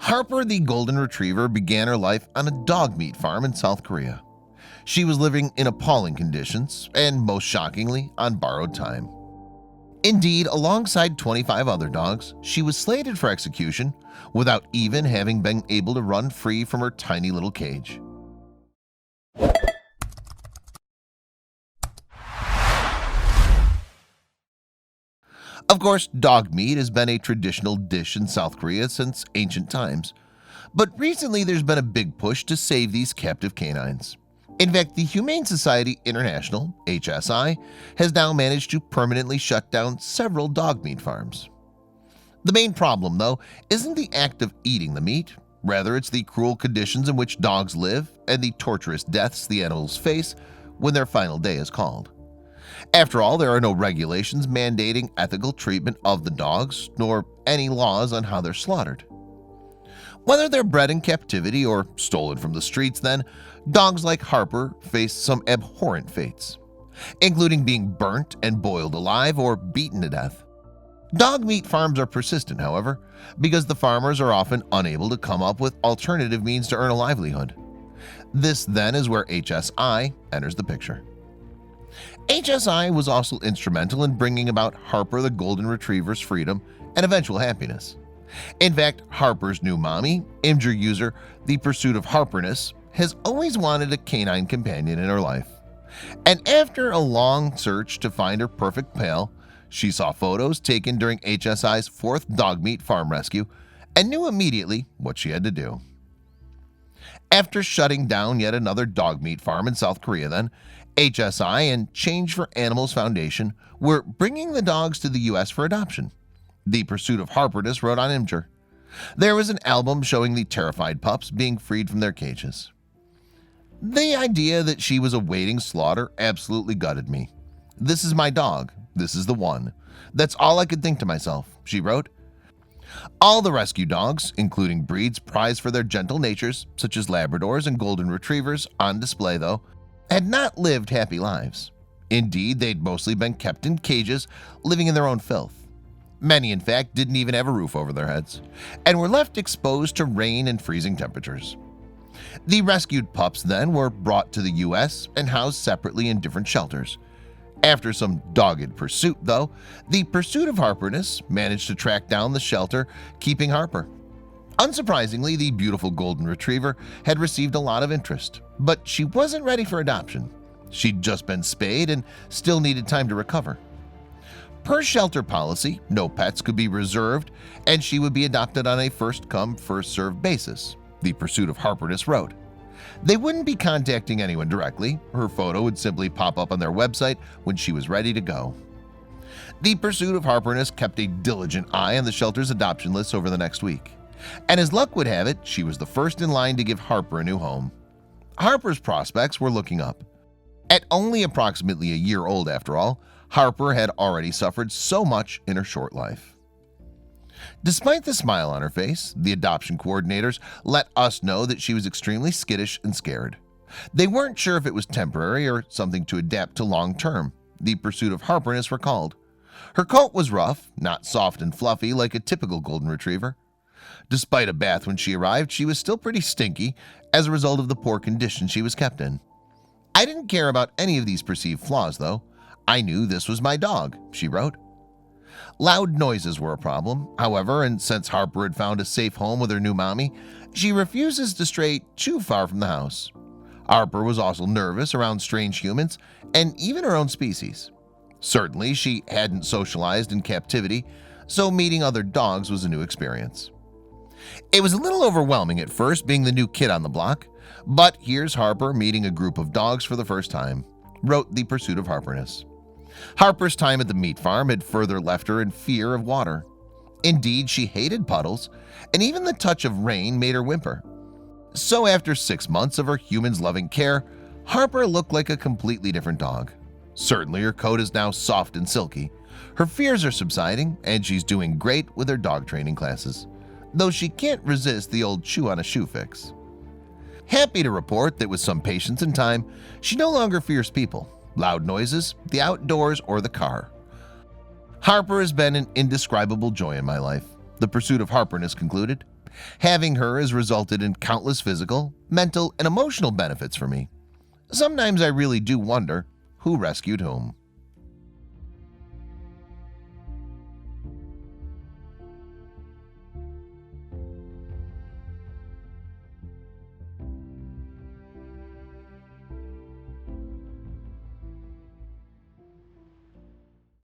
Harper the golden retriever began her life on a dog meat farm in South Korea. She was living in appalling conditions and, most shockingly, on borrowed time. Indeed, alongside 25 other dogs, she was slated for execution without even having been able to run free from her tiny little cage. Of course, dog meat has been a traditional dish in South Korea since ancient times, but recently there's been a big push to save these captive canines. In fact, the Humane Society International, HSI, has now managed to permanently shut down several dog meat farms. The main problem, though, isn't the act of eating the meat. Rather, it's the cruel conditions in which dogs live and the torturous deaths the animals face when their final day is called. After all, there are no regulations mandating ethical treatment of the dogs, nor any laws on how they're slaughtered. Whether they're bred in captivity or stolen from the streets, then, dogs like Harper face some abhorrent fates, including being burnt and boiled alive or beaten to death. Dog meat farms are persistent, however, because the farmers are often unable to come up with alternative means to earn a livelihood. This then is where HSI enters the picture. HSI was also instrumental in bringing about Harper the golden retriever's freedom and eventual happiness. In fact, Harper's new mommy, Imgur user The Pursuit of Harperness, has always wanted a canine companion in her life. And after a long search to find her perfect pal, she saw photos taken during HSI's 4th dog meat farm rescue and knew immediately what she had to do. After shutting down yet another dog meat farm in South Korea, then, HSI and Change for Animals Foundation were bringing the dogs to the US for adoption. The Pursuit of Harperness wrote on Imgur. There was an album showing the terrified pups being freed from their cages. The idea that she was awaiting slaughter absolutely gutted me. "This is my dog. This is the one. That's all I could think to myself," she wrote. All the rescue dogs, including breeds prized for their gentle natures, such as Labradors and Golden Retrievers, on display, though, had not lived happy lives. Indeed, they'd mostly been kept in cages, living in their own filth. Many, in fact, didn't even have a roof over their heads, and were left exposed to rain and freezing temperatures. The rescued pups then were brought to the US and housed separately in different shelters. After some dogged pursuit, though, the Pursuit of Harperness managed to track down the shelter keeping Harper. Unsurprisingly, the beautiful golden retriever had received a lot of interest, but she wasn't ready for adoption. She'd just been spayed and still needed time to recover. Per shelter policy, no pets could be reserved, and she would be adopted on a first-come, first-served basis, The Pursuit of Harperness wrote. They wouldn't be contacting anyone directly. Her photo would simply pop up on their website when she was ready to go. The Pursuit of Harperness kept a diligent eye on the shelter's adoption list over the next week. And as luck would have it, she was the first in line to give Harper a new home. Harper's prospects were looking up. At only approximately a year old, after all, Harper had already suffered so much in her short life. Despite the smile on her face, the adoption coordinators let us know that she was extremely skittish and scared. They weren't sure if it was temporary or something to adapt to long-term, The Pursuit of Harperness recalled. Her coat was rough, not soft and fluffy like a typical golden retriever. Despite a bath when she arrived, she was still pretty stinky as a result of the poor condition she was kept in. "I didn't care about any of these perceived flaws, though. I knew this was my dog," she wrote. Loud noises were a problem, however, and since Harper had found a safe home with her new mommy, she refuses to stray too far from the house. Harper was also nervous around strange humans and even her own species. Certainly, she hadn't socialized in captivity, so meeting other dogs was a new experience. It was a little overwhelming at first being the new kid on the block, but here's Harper meeting a group of dogs for the first time, wrote The Pursuit of Harperness. Harper's time at the meat farm had further left her in fear of water. Indeed, she hated puddles, and even the touch of rain made her whimper. So after 6 months of her human's loving care, Harper looked like a completely different dog. Certainly her coat is now soft and silky. Her fears are subsiding, and she's doing great with her dog training classes, though she can't resist the old chew on a shoe fix. Happy to report that with some patience and time, she no longer fears people, loud noises, the outdoors, or the car. "Harper has been an indescribable joy in my life," The Pursuit of Harperness concluded. Having her has resulted in countless physical, mental, and emotional benefits for me. Sometimes I really do wonder who rescued whom.